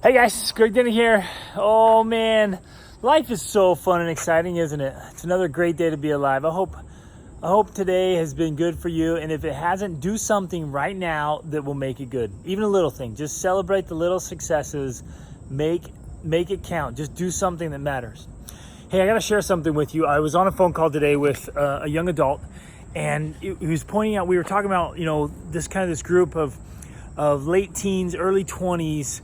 Hey guys, Greg Denny here. Oh man, life is so fun and exciting, isn't it? It's another great day to be alive. I hope today has been good for you, and if it hasn't, do something right now that will make it good. Even a little thing. Just celebrate the little successes. Make it count. Just do something that matters. Hey, I got to share something with you. I was on a phone call today with a young adult, and he was pointing out, we were talking about, this group of late teens, early 20s,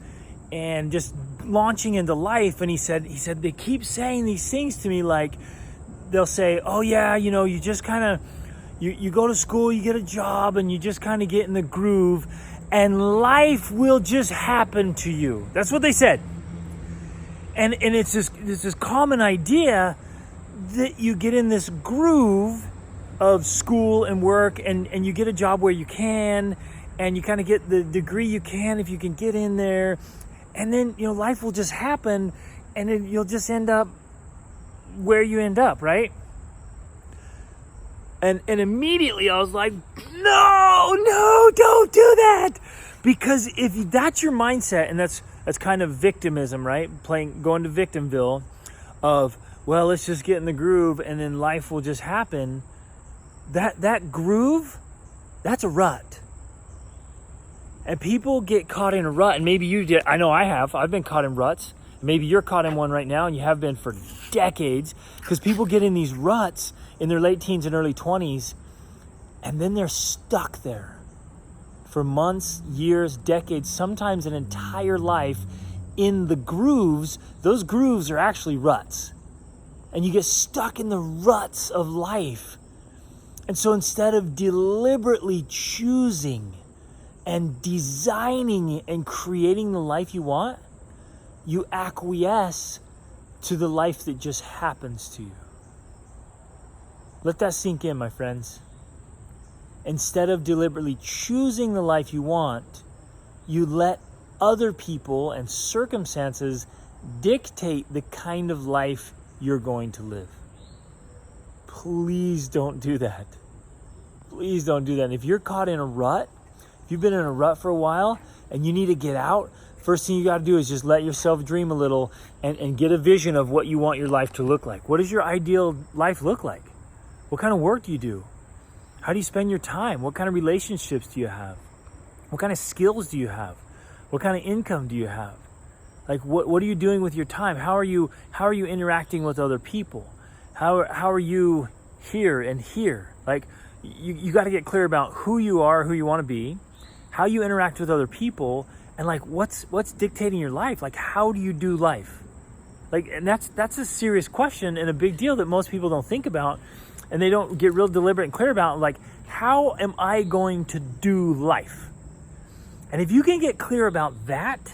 and just launching into life. And he said they keep saying these things to me, like they'll say, oh yeah, you just kind of you go to school, you get a job, and you just kind of get in the groove, and life will just happen to you. That's what they said. And it's this common idea that you get in this groove of school and work, and you get a job where you can, and you kind of get the degree you can if you can get in there. And then, life will just happen, and then you'll just end up where you end up, right? And immediately I was like, no, don't do that. Because if that's your mindset, and that's kind of victimism, right? Going to Victimville of, well, let's just get in the groove and then life will just happen. That groove, that's a rut. And people get caught in a rut, and maybe you did. I know I have. I've been caught in ruts. Maybe you're caught in one right now, and you have been for decades, because people get in these ruts in their late teens and early 20s, and then they're stuck there for months, years, decades, sometimes an entire life in the grooves. Those grooves are actually ruts. And you get stuck in the ruts of life. And so instead of deliberately choosing and designing and creating the life you want, you acquiesce to the life that just happens to you. Let that sink in, my friends. Instead of deliberately choosing the life you want, you let other people and circumstances dictate the kind of life you're going to live. Please don't do that. Please don't do that. And if you're caught in a rut, if you've been in a rut for a while and you need to get out, first thing you got to do is just let yourself dream a little and get a vision of what you want your life to look like. What does your ideal life look like? What kind of work do you do? How do you spend your time? What kind of relationships do you have? What kind of skills do you have? What kind of income do you have? Like, what are you doing with your time? How are you interacting with other people? How are you here and here? Like, you got to get clear about who you are, who you want to be, how you interact with other people, and like what's dictating your life. Like, how do you do life? Like, and that's a serious question and a big deal that most people don't think about, and they don't get real deliberate and clear about. Like, how am I going to do life? And if you can get clear about that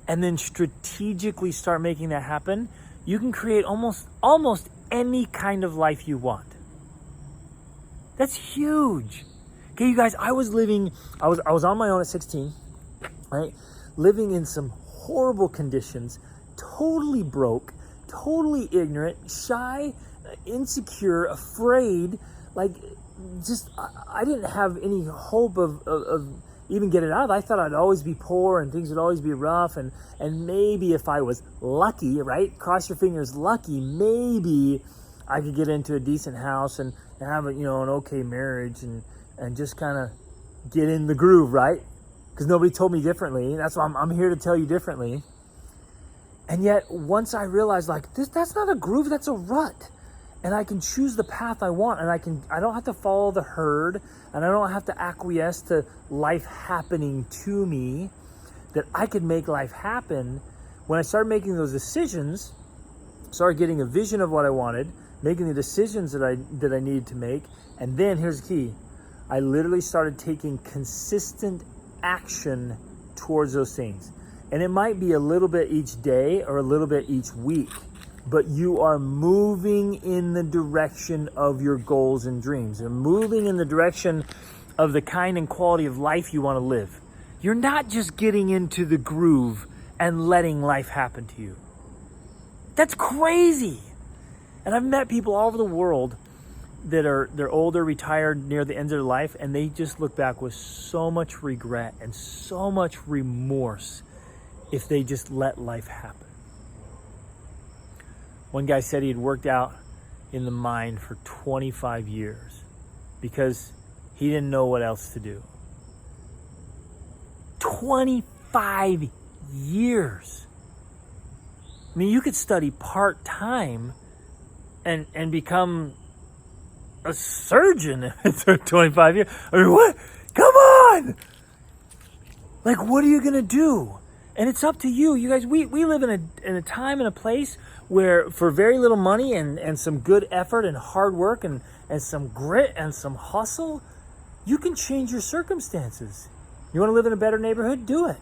and then strategically start making that happen, you can create almost any kind of life you want. That's huge. Okay, you guys, I was on my own at 16, right? Living in some horrible conditions, totally broke, totally ignorant, shy, insecure, afraid. Like, just, I didn't have any hope of even getting out of it. I thought I'd always be poor and things would always be rough, and maybe if I was lucky, right? Cross your fingers, lucky, maybe I could get into a decent house and have an okay marriage and just kind of get in the groove, right? Because nobody told me differently. That's why I'm here to tell you differently. And yet, once I realized, like, that's not a groove, that's a rut. And I can choose the path I want, and I don't have to follow the herd, and I don't have to acquiesce to life happening to me, that I could make life happen. When I started making those decisions, started getting a vision of what I wanted, making the decisions that I needed to make, and then here's the key. I literally started taking consistent action towards those things. And it might be a little bit each day or a little bit each week, but you are moving in the direction of your goals and dreams. You're moving in the direction of the kind and quality of life you want to live. You're not just getting into the groove and letting life happen to you. That's crazy. And I've met people all over the world they're older, retired, near the end of their life, and they just look back with so much regret and so much remorse if they just let life happen. One guy said he had worked out in the mine for 25 years because he didn't know what else to do. 25 years. I mean, you could study part-time and become a surgeon in 25 years. I mean, what? Come on! Like, what are you going to do? And it's up to you. You guys, we live in a time and a place where for very little money and some good effort and hard work and some grit and some hustle, you can change your circumstances. You want to live in a better neighborhood? Do it.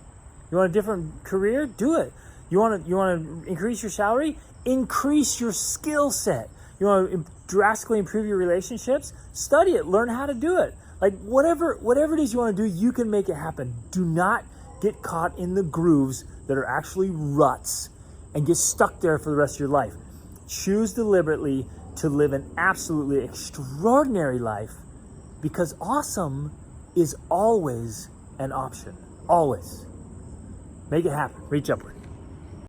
You want a different career? Do it. You want to increase your salary? Increase your skill set. You want to drastically improve your relationships? Study it. Learn how to do it. Like whatever it is you want to do, you can make it happen. Do not get caught in the grooves that are actually ruts and get stuck there for the rest of your life. Choose deliberately to live an absolutely extraordinary life, because awesome is always an option. Always. Make it happen. Reach upward.